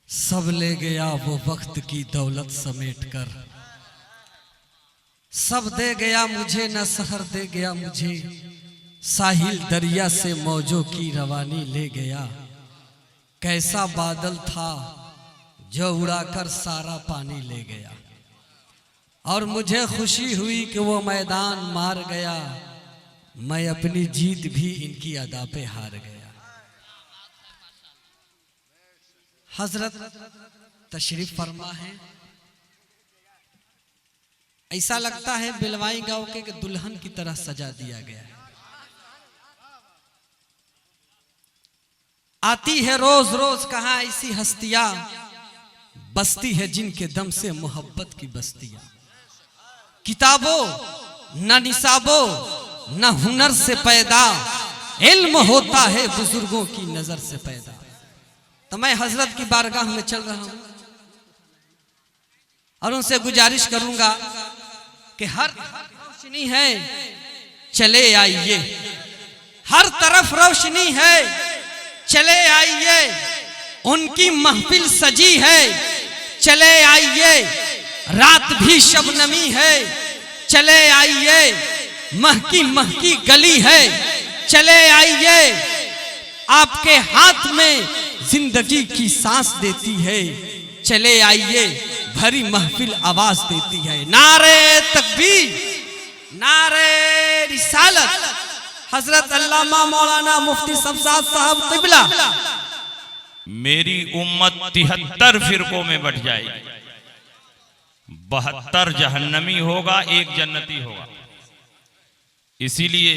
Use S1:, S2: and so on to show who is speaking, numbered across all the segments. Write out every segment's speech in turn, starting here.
S1: सब ले गया वो वक्त की दौलत समेट कर, सब दे गया मुझे न सहर दे गया मुझे, साहिल दरिया से मौजों की रवानी ले गया। कैसा बादल था जो उड़ाकर सारा पानी ले गया, और मुझे खुशी हुई कि वो मैदान मार गया, मैं अपनी जीत भी इनकी अदा पे हार गया। हजरत तशरीफ फरमा है। ऐसा लगता है बिलवाई गांव के दुल्हन की तरह सजा दिया गया है। आती है रोज रोज कहां ऐसी हस्तियां, बसती है जिनके दम से मोहब्बत की बस्तियां। किताबों न निसाबों न हुनर से पैदा, इल्म होता है बुजुर्गों की नजर से पैदा। तो मैं हजरत की बारगाह में चल रहा हूं और उनसे गुजारिश करूंगा कि हर रोशनी है चले आइए, हर तरफ रोशनी है चले आइए, उनकी महफिल सजी है चले आइए, रात भी शबनमी है चले आइए, महकी महकी गली है चले आइए, आपके हाथ में जिंदगी की सांस देती है चले आइए, भरी महफिल आवाज देती है। नारे तकबीर, नारे रिसालत। हजरत अल्लामा मौलाना मुफ्ती शमशाद साहब क़िबला।
S2: मेरी उम्मत 73 फिरकों में बट जाएगी, 72 जहन्नमी होगा, 1 जन्नती होगा। इसीलिए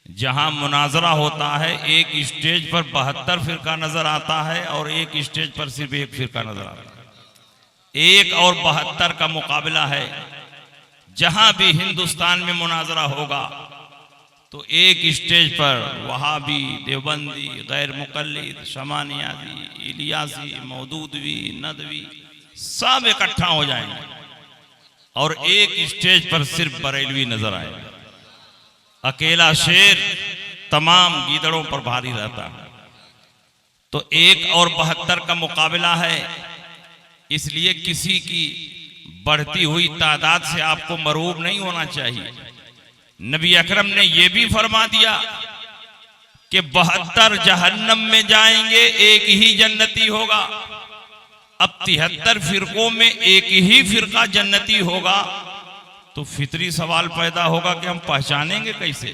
S2: जहां मुनाजरा होता है एक स्टेज पर 72 फिरका नजर आता है और एक स्टेज पर सिर्फ 1 फिरका नजर आता है। 1 और 72 का मुकाबला है। जहां भी हिंदुस्तान में मुनाजरा होगा तो एक स्टेज पर वहाबी, देवबंदी, गैर मुकल्लिद, शमानियादी, इलियासी, मौदूदवी, नदवी सब इकट्ठा हो जाएंगे और एक स्टेज पर सिर्फ बरेलवी नजर आएगा। अकेला शेर तमाम गीदड़ों पर भारी रहता है। तो 1 और 72 का मुकाबला है। इसलिए किसी की बढ़ती हुई तादाद से आपको मरूब नहीं होना चाहिए। नबी अकरम ने यह भी फरमा दिया कि 72 जहन्नम में जाएंगे, 1 ही जन्नती होगा। अब 73 फिरकों में 1 ही फिरका जन्नती होगा तो फितरी सवाल पैदा होगा कि हम पहचानेंगे कैसे?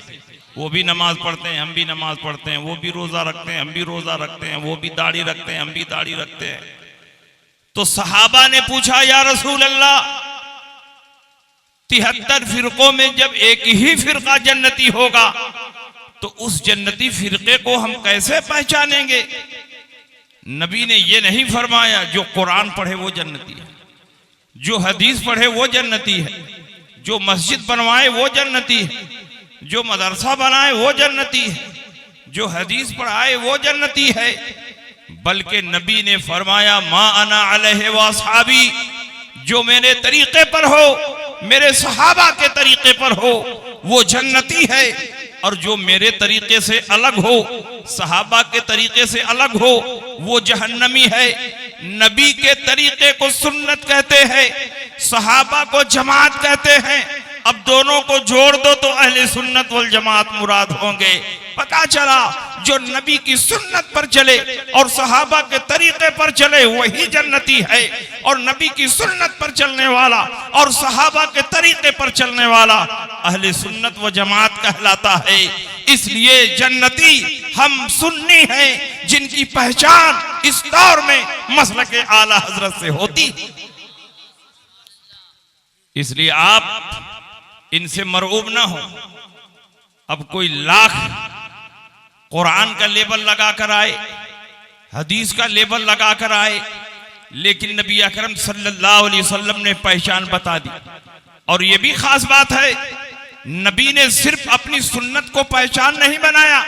S2: वो भी नमाज पढ़ते हैं, हम भी नमाज पढ़ते हैं, वो भी रोजा रखते हैं, हम भी रोजा रखते हैं, वो भी दाढ़ी रखते हैं, हम भी दाढ़ी रखते हैं। तो सहाबा ने पूछा, या रसूल अल्लाह, 73 फिरकों में जब 1 ही फिरका जन्नती होगा तो उस जन्नती फिरके को हम कैसे पहचानेंगे? नबी ने यह नहीं फरमाया जो कुरान पढ़े वो जन्नती है, जो हदीस पढ़े वो जन्नती है, जो मस्जिद बनवाए वो जन्नती है, जो मदरसा बनाए वो जन्नती है, जो हदीस पढ़ाए वो जन्नती है। बल्कि नबी ने फरमाया, मा अना अलैहि व अस्हाबी, जो मेरे तरीके पर हो, मेरे सहाबा के तरीके पर हो वो जन्नती है, और जो मेरे तरीके से अलग हो, सहाबा के तरीके से अलग हो, वो जहन्नमी है। नबी के तरीके को सुन्नत कहते हैं, सहाबा को जमात कहते हैं। अब दोनों को जोड़ दो तो अहले सुन्नत वल जमात मुराद होंगे। पता चला जो नबी की सुन्नत पर चले और सहाबा के तरीके पर चले वही जन्नती है, और नबी की सुन्नत पर चलने वाला और सहाबा के तरीके पर चलने वाला अहले सुन्नत व जमात कहलाता है। इसलिए जन्नती हम सुन्नी हैं जिनकी पहचान इस दौर में मसलके आला हजरत से होती। इसलिए आप इनसे मरऊब ना हो। अब कोई लाख कुरान का लेबल लगाकर आए, हदीस का लेबल लगाकर आए, लेकिन नबी अकरम सल्लल्लाहु अलैहि वसल्लम ने पहचान बता दी। और यह भी खास बात है, नबी ने सिर्फ अपनी सुन्नत को पहचान नहीं बनाया,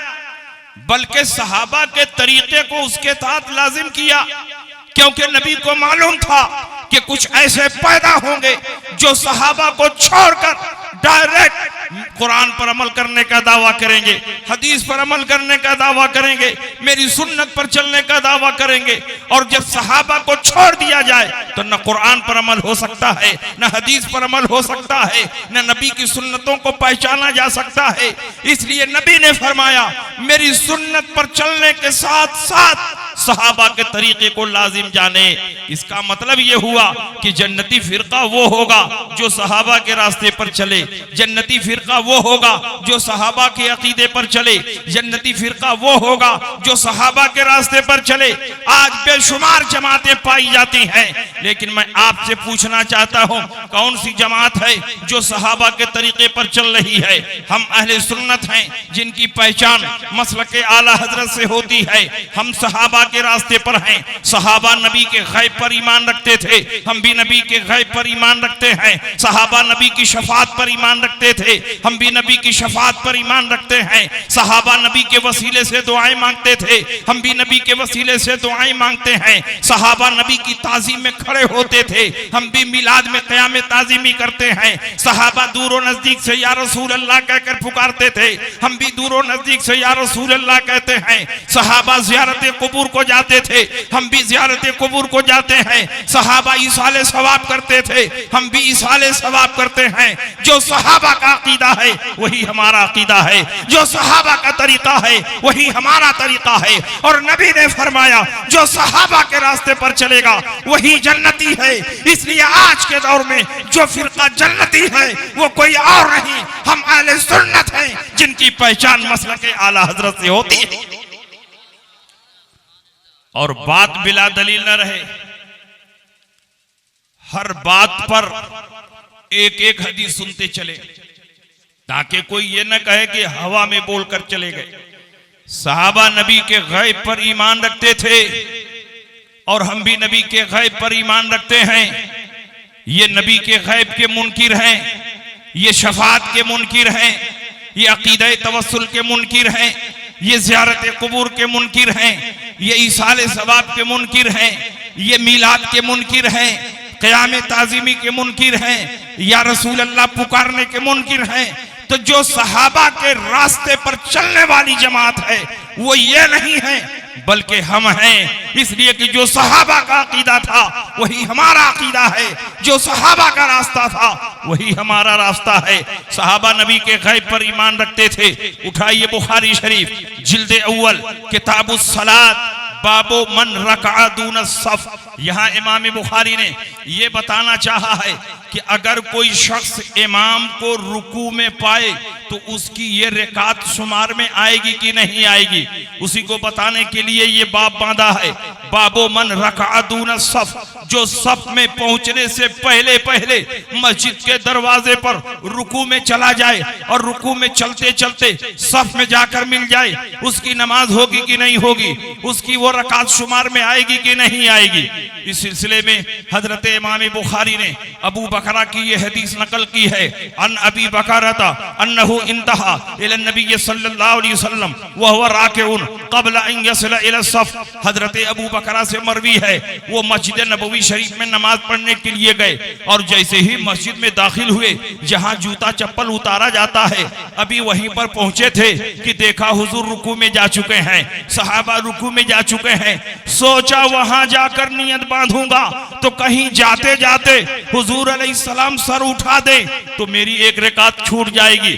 S2: बल्कि सहाबा के तरीके को उसके साथ लाजिम किया, क्योंकि नबी को मालूम था कि कुछ ऐसे पैदा होंगे जो सहाबा को छोड़कर डायरेक्ट कुरान पर अमल करने का दावा करेंगे, हदीस पर अमल करने का दावा करेंगे, मेरी सुन्नत पर चलने का दावा करेंगे। और जब सहाबा को छोड़ दिया जाए तो न कुरान पर अमल हो सकता है, न हदीस पर अमल हो सकता है, न नबी की सुन्नतों को पहचाना जा सकता है। इसलिए नबी ने फरमाया मेरी सुन्नत पर चलने के साथ साथ सहाबा के तरीके को लाजिम जाने। इसका मतलब यह हुआ कि जन्नती फिरका वो होगा जो सहाबा के रास्ते पर चले, जन्नती फिरका वो होगा जो सहाबा के अकीदे पर चले, जन्नती फिरका वो होगा जो सहाबा के रास्ते पर चले। आज बेशुमार जमातें पाई जाती हैं, लेकिन मैं आपसे पूछना चाहता हूं कौन सी जमात है जो सहाबा के तरीके पर चल रही है? हम अहले सुन्नत हैं जिनकी पहचान मसलके आला हजरत से होती है। हम सहाबा के रास्ते पर हैं। सहाबा नबी के गैब पर ईमान रखते थे, हम भी नबी के गैब पर ईमान रखते हैं। सहाबा नबी की शफात पर ईमान रखते थे, हम भी नबी की शफात पर ईमान रखते हैं। सहाबा नबी के वसीले से दुआएं मांगते थे, हम भी नबी के वसीले से दुआएं मांगते हैं। सहाबा नबी की ताज़ीम में खड़े होते थे, हम भी मिलाद में क़याम ताज़ीमी करते हैं। सहाबा दूर नजदीक से या रसूल अल्लाह कहकर पुकारते थे, हम भी दूर नजदीक से या रसूल अल्लाह कहते हैं। सहाबा ज़ियारत क़ुबूर को जाते थे, हम भी ज़ियारत क़ुबूर को जाते हैं। सहाबा इसाले सवाब करते थे, हम भी इसाले सवाब करते हैं। जो सहाबा का अकीदा है वही हमारा अकीदा है, जो सहाबा का तरीका है वही हमारा तरीका है। और नबी ने फरमाया जो सहाबा के रास्ते पर चलेगा वही जन्नती है। इसलिए आज के दौर में जो फिरका जन्नती है वो कोई और नहीं, हम अहले सुन्नत हैं जिनकी पहचान मसलके आला हजरत से होती है। और बात बिला दलील न रहे, हर बात पर एक एक हदीस सुनते चले ताकि कोई ये न कहे कि हवा में बोलकर चले गए। सहाबा नबी के गैब पर ईमान रखते थे और हम भी नबी के गैब पर ईमान रखते हैं। ये नबी के गैब के मुनकिर हैं, ये शफात के मुनकिर हैं, ये अकीदे तवस्सुल के मुनकिर हैं, ये ज़ियारत क़ुबूर के मुनकिर हैं, ये ईसाले सवाब के मुनकिर हैं, ये मीलाद के मुनकिर हैं, क़याम ताज़ीमी के मुनकिर हैं, या रसूल अल्लाह पुकारने के मुनकिर हैं। तो जो सहाबा के रास्ते पर चलने वाली जमात है वो ये नहीं है बल्कि हम हैं। इसलिए कि जो सहाबा का अकीदा था वही हमारा अकीदा है, जो सहाबा का रास्ता था वही हमारा रास्ता है। सहाबा नबी के गैब पर ईमान रखते थे। उठाइए बुखारी शरीफ जिल्द अव्वल किताबुस सलात बाबो मन रका दून सफ। यहाँ इमाम बुखारी ने ये बताना चाहा है कि अगर कोई शख्स इमाम को रुकू में पाए तो उसकी ये रकात शुमार में आएगी कि नहीं आएगी, उसी को बताने के लिए ये बाब बांधा है। बाबो मन रका दून सफ, जो सफ में पहुंचने से पहले पहले मस्जिद के दरवाजे पर रुकू में चला जाए और रुकू में चलते चलते सफ में जाकर मिल जाए, उसकी नमाज होगी कि नहीं होगी, उसकी वो रकात शुमार में आएगी कि नहीं आएगी। इस सिलसिले में हजरत इमाम बुखारी ने अबू बकरा की ये हदीस नकल की है। अन अबी बकरता अन्नहु इंतहा इला नबी सल्लल्लाहु अलैहि वसल्लम व हुवा राकिउन क़ब्ल अन यसिल इला सफ। हजरत अबू बकरा से मरवी है, वो मस्जिद नबवी शरीफ में नमाज पढ़ने के लिए गए और जैसे ही मस्जिद में दाखिल हुए जहां जूता चप्पल उतारा जाता है अभी वहीं पर पहुंचे थे कि देखा हुजूर रुकू में जा चुके हैं, सहाबा रुकू में जा चुके हैं। सोचा वहां जाकर नियत बांधूंगा तो कहीं जाते जाते हुजूर अलैहिस्सलाम सर उठा दे तो मेरी एक रकात छूट जाएगी।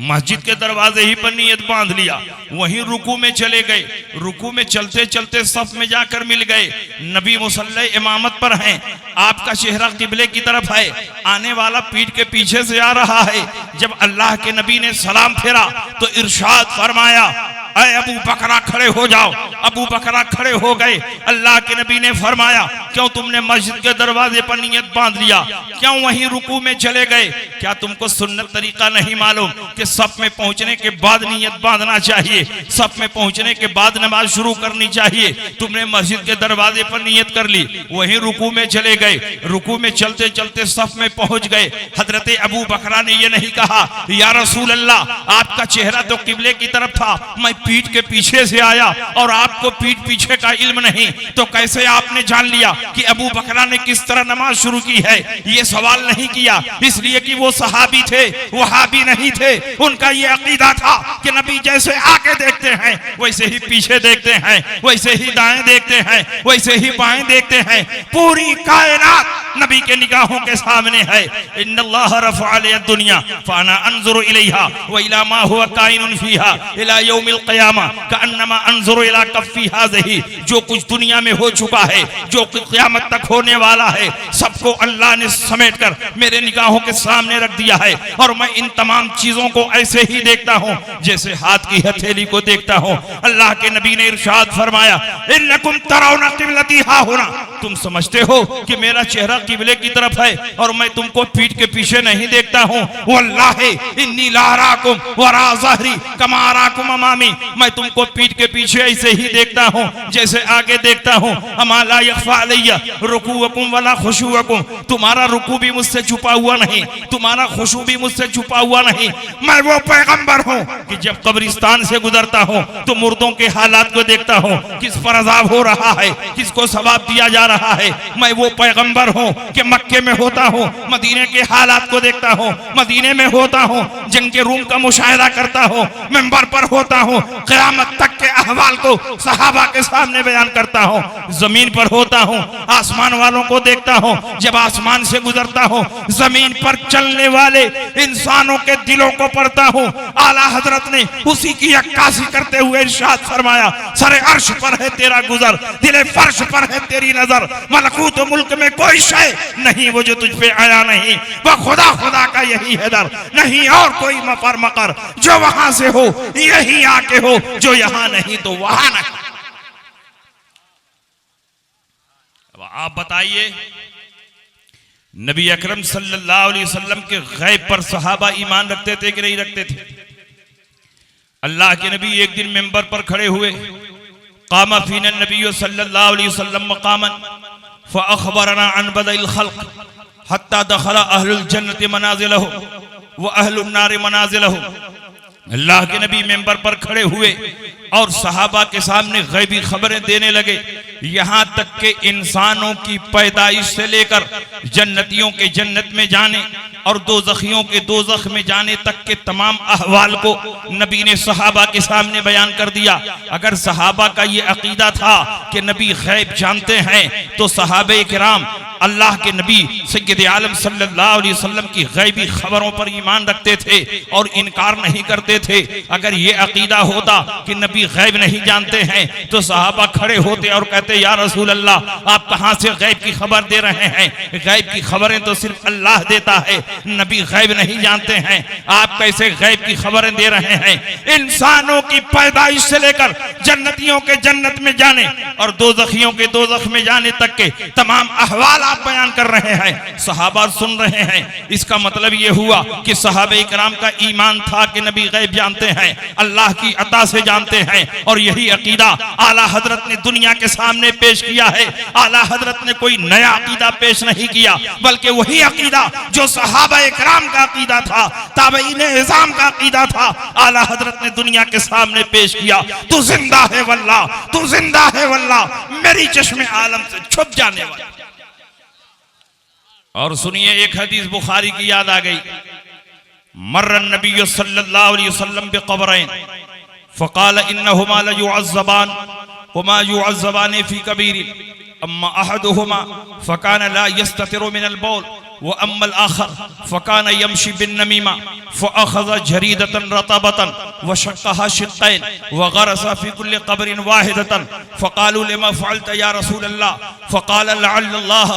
S2: मस्जिद के दरवाजे ही पर नियत बांध लिया, वहीं रुकू में चले गए। रुकू में चलते चलते सफ में जाकर मिल गए। नबी मुसल्ले इमामत पर हैं, आपका चेहरा किबले की तरफ है, आने वाला पीठ के पीछे से आ रहा है। जब अल्लाह के नबी ने सलाम फेरा तो इरशाद फरमाया ऐ अबू बकरा खड़े हो जाओ। अबू बकरा खड़े हो गए। अल्लाह के नबी ने फरमाया क्यों तुमने मस्जिद के दरवाजे पर नियत बांध लिया, क्यों वहीं रुकू में चले गए? क्या तुमको सुन्नत तरीका नहीं मालूम कि सफ में पहुंचने के बाद नियत बांधना चाहिए, सफ में पहुंचने के बाद नमाज शुरू करनी चाहिए? तुमने मस्जिद के दरवाजे पर नियत कर ली, वहीं रुकू में चले गए। रुकू में चलते चलते सफ में पहुंच गए। हजरत अबू बकरा ने यह नहीं कहा या रसूल अल्लाह आपका चेहरा तो किबले की तरफ था, मैं पीठ के पीछे से आया और आपको पीठ पीछे का इल्म नहीं, तो कैसे आपने जान लिया कि अबू बकरा ने किस तरह नमाज शुरू की है, ये सवाल नहीं किया, इसलिए कि वो सहाबी थे, वहाबी नहीं थे। उनका ये अकीदा था कि नबी जैसे आगे देखते हैं वैसे ही पीछे देखते हैं, वैसे ही दाएं देखते हैं, वैसे ही बाएं देखते हैं। पूरी कायनात नबी के निगाहों के सामने है। इन्नल्लाह रफ़अ दुनिया फ़अना अंज़ुरु इलैहा व इला मा हुवा काइनुन फ़ीहा इला यौमिल क़ियामा कअन्नमा अंज़ुरु इला कफ़्फ़ी हाज़िही। जो कुछ दुनिया में हो चुका है, जो क़यामत तक होने वाला है, सबको अल्लाह ने समेटकर मेरे निगाहों के सामने रख दिया है और मैं इन तमाम चीजों को ऐसे ही देखता हूँ जैसे हाथ की हथेली को देखता हूँ। अल्लाह के नबी ने इरशाद फरमाया, इन्नकुम तरौना क़िबलती हाहुना, तुम समझते हो कि मेरा चेहरा किबले की तरफ है और मैं तुमको पीठ के पीछे नहीं देखता हूँ। वल्लाहि इन्नी ला अराकुम वरा ज़हरी कमा अराकुम अमामी, मैं तुमको पीठ के पीछे ऐसे ही देखता हूँ जैसे आगे देखता हूँ। अमा ला यख़फ़ा अलैया रुकूअकुम वला खुशूअकुम, तुम्हारा रुकू भी मुझसे छुपा हुआ नहीं, तुम्हारा खुशू भी मुझसे छुपा हुआ नहीं। मैं वो पैगंबर हूँ कि जब कब्रिस्तान से गुजरता हूँ तो मुर्दों के हालात को देखता हूँ, किस पर अज़ाब हो रहा है, किसको सवाब दिया जा रहा है। मैं वो पैगंबर हूँ कि मक्के में होता हूँ, मदीने के हालात को देखता हूँ, मदीने में होता हूँ, जंग के रूम का मुशाहिदा करता हूँ, मिंबर पर होता हूँ, क़यामत तक के अहवाल को सहाबा के सामने बयान करता हूँ। जमीन पर होता हूँ, आसमान वालों को देखता हूँ, जब आसमान से गुजरता हूँ जमीन पर चलने वाले इंसानों के दिलों को पढ़ता हूँ। आला हजरत ने उसी की अक्कासी करते हुए इरशाद फरमाया, सरे अर्श पर है तेरा गुजर, दिले फर्श पर है तेरी नजर, मलकूत मुल्क में कोई शय नहीं वो जो तुझ पे आया नहीं, वह खुदा खुदा का यही है दर, नहीं और कोई मफर मकर, जो वहां से हो यही आके हो, जो यहाँ नहीं तो वहां नहीं। अब आप बताइए, नबी अकरम सल्लल्लाहु अलैहि वसल्लम के गैब पर सहाबा ईमान रखते थे कि नहीं रखते थे? अल्लाह के नबी एक दिन मिंबर पर खड़े हुए, कामा फीना नबी सल्लल्लाहु अलैहि वसल्लम मकामन फअखबरना अन बदइल खल्क हत्ता दखला अहलुल जन्नति मनाजिलहु व अहलुन नार मनाजिलहु। अल्लाह के नबी मिंबर पर खड़े हुए और सहाबा के सामने गैबी खबरें देने लगे, यहाँ तक के इंसानों की पैदाइश से लेकर जन्नतियों के जन्नत में जाने और दोज़खियों के दोज़ख में जाने तक के तमाम अहवाल को नबी ने सहाबा के सामने बयान कर दिया। अगर सहाबा का ये अकीदा था कि नबी गैब जानते हैं तो सहाबे किराम अल्लाह के नबी सय्यद आलम सल्लल्लाहु अलैहि वसल्लम की गैबी खबरों पर ईमान रखते थे और इनकार नहीं करते थे। अगर ये अकीदा होता कि नबी गैब नहीं जानते हैं तो सहाबा खड़े होते और कहते, या रसूल अल्लाह, आप कहां से गैब की खबर दे रहे हैं? गैब की खबरें तो सिर्फ अल्लाह देता है, नबी गैब नहीं जानते हैं, आप कैसे गैब की खबरें दे रहे हैं? इंसानों की पैदाइश से लेकर जन्नतियों के जन्नत में जाने और दोज़खियों के दोज़ख में जाने तक के तमाम अहवाल आप बयान कर रहे हैं, सहाबा सुन रहे हैं। इसका मतलब यह हुआ कि सहाबे किराम का ईमान था कि नबी गैब जानते हैं, अल्लाह की अता से जानते हैं, और यही अकीदा आला हजरत ने दुनिया के सामने पेश किया है। आला हजरत ने कोई नया अकीदा पेश नहीं किया, बल्कि वही अकीदा जो सहाबा इकराम का अकीदा था, ताबईन इज़ाम का अकीदा था, आला हजरत ने दुनिया के सामने पेश किया। तू जिंदा है वल्लाह, तू जिंदा है वल्लाह, मेरी चश्मे आलम से छुप जाने वाला। और सुनिए, एक हदीस बुखारी की याद आ गई। मर्रन नबी सल्लल्लाहु अलैहि वसल्लम बिक़ब्रैन फ़क़ाल इन्नहुमा लयुअज़्ज़बान वमा युअज़्ज़बान फ़ी कबीर अम्मा अहदुहुमा फ़कान ला यस्ततिरु मिनल बौल व अम्मल आखर फ़कान यमशी बिन्नमीमा फ़अख़ज़ जरीदतन रतबतन व शक़्क़हा शिक़्क़ैन व ग़रसा फ़ी कुल्लि क़ब्रिन वाहिदतन फ़क़ालू लिमा फ़अल्त या रसूल अल्लाह फ़क़ाल लअल्लल्लाह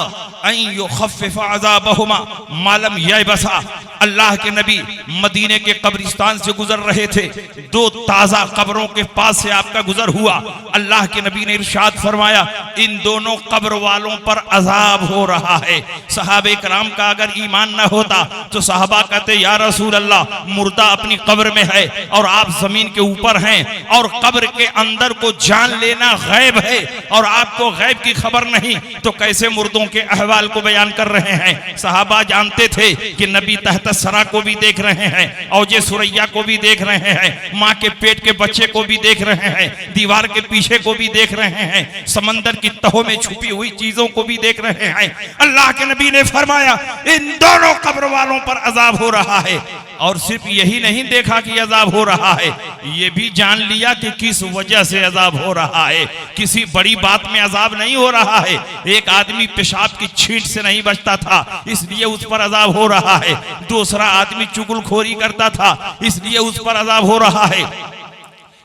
S2: अन युख़फ़्फ़िफ़ अज़ाबहुमा मा लम ययबसा। अल्लाह के नबी मदीने के कब्रिस्तान से गुजर रहे थे, दो ताज़ा कब्रों के पास से आपका गुजर हुआ। अल्लाह के नबी ने इरशाद फरमाया, इन दोनों कब्र वालों पर अजाब हो रहा है। सहाबे कराम का अगर ईमान न होता तो सहाबा कहते, या रसूल अल्लाह, मुर्दा अपनी कब्र में है और आप जमीन के ऊपर हैं और कब्र के अंदर को जान लेना गैब है और आपको गैब की खबर नहीं, तो कैसे मुर्दों के अहवाल को बयान कर रहे हैं। सहाबा जानते थे कि नबी तहत सरा को भी देख रहे हैं, औजे सुरैया को भी देख रहे हैं, माँ के पेट के बच्चे को भी देख रहे हैं, दीवार के पीछे को भी देख रहे हैं, समंदर की तहों में छुपी हुई चीजों को भी देख रहे हैं। अल्लाह के नबी ने फरमाया इन दोनों कब्र वालों पर अजाब हो रहा है। और सिर्फ यही नहीं देखा कि अजाब हो रहा है, ये भी जान लिया कि किस वजह से अजाब हो रहा है। किसी बड़ी बात में अजाब नहीं हो रहा है। एक आदमी पेशाब की छींट से नहीं बचता था, इसलिए उस पर अजाब हो रहा है। दूसरा आदमी चुगलखोरी करता था, इसलिए उस पर अजाब हो रहा है।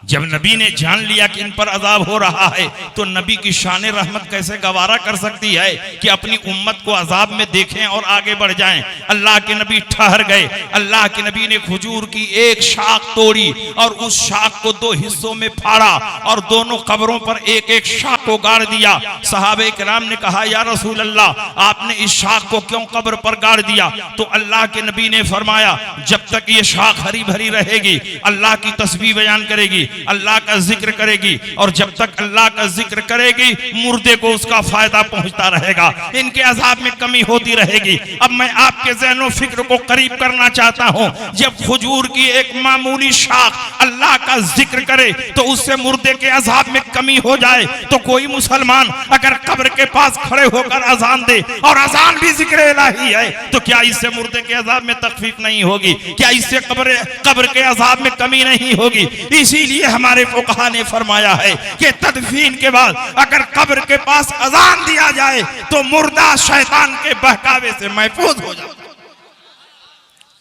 S2: जब नबी ने जान लिया कि इन पर अजाब हो रहा है, तो नबी की शान रहमत कैसे गवारा कर सकती है कि अपनी उम्मत को अजाब में देखें और आगे बढ़ जाएं। अल्लाह के नबी ठहर गए। अल्लाह के नबी ने खजूर की एक शाख तोड़ी और उस शाख को दो हिस्सों में फाड़ा और दोनों कब्रों पर एक एक शाख को गाड़ दिया। सहाबे किराम ने कहा, या रसूल अल्लाह, आपने इस शाख को क्यों कब्र पर गाड़ दिया? तो अल्लाह के नबी ने फरमाया, जब तक ये शाख हरी भरी रहेगी, अल्लाह की तस्बीह बयान करेगी, अल्लाह का जिक्र करेगी, और जब तक अल्लाह का जिक्र करेगी मुर्दे को उसका फायदा पहुंचता रहेगा, इनके अजाब में कमी होती रहेगी। अब मैं आपके ज़हनो फिक्र को करीब करना चाहता हूं। जब खजूर की एक मामूली शाख अल्लाह का जिक्र करे तो उससे मुर्दे के अजाब में कमी हो जाए, तो कोई मुसलमान अगर कब्र के पास खड़े होकर अजान दे और अजान भी जिक्र इलाही है, तो क्या इससे मुर्दे के अजाब में तखफीफ नहीं होगी? क्या इससे कब्र के अजाब में कमी नहीं होगी? इसीलिए हमारे फुकहा ने फरमाया है कि तदफीन के बाद अगर कब्र के पास अजान दिया जाए तो मुर्दा शैतान के बहकावे से महफूज हो जाए।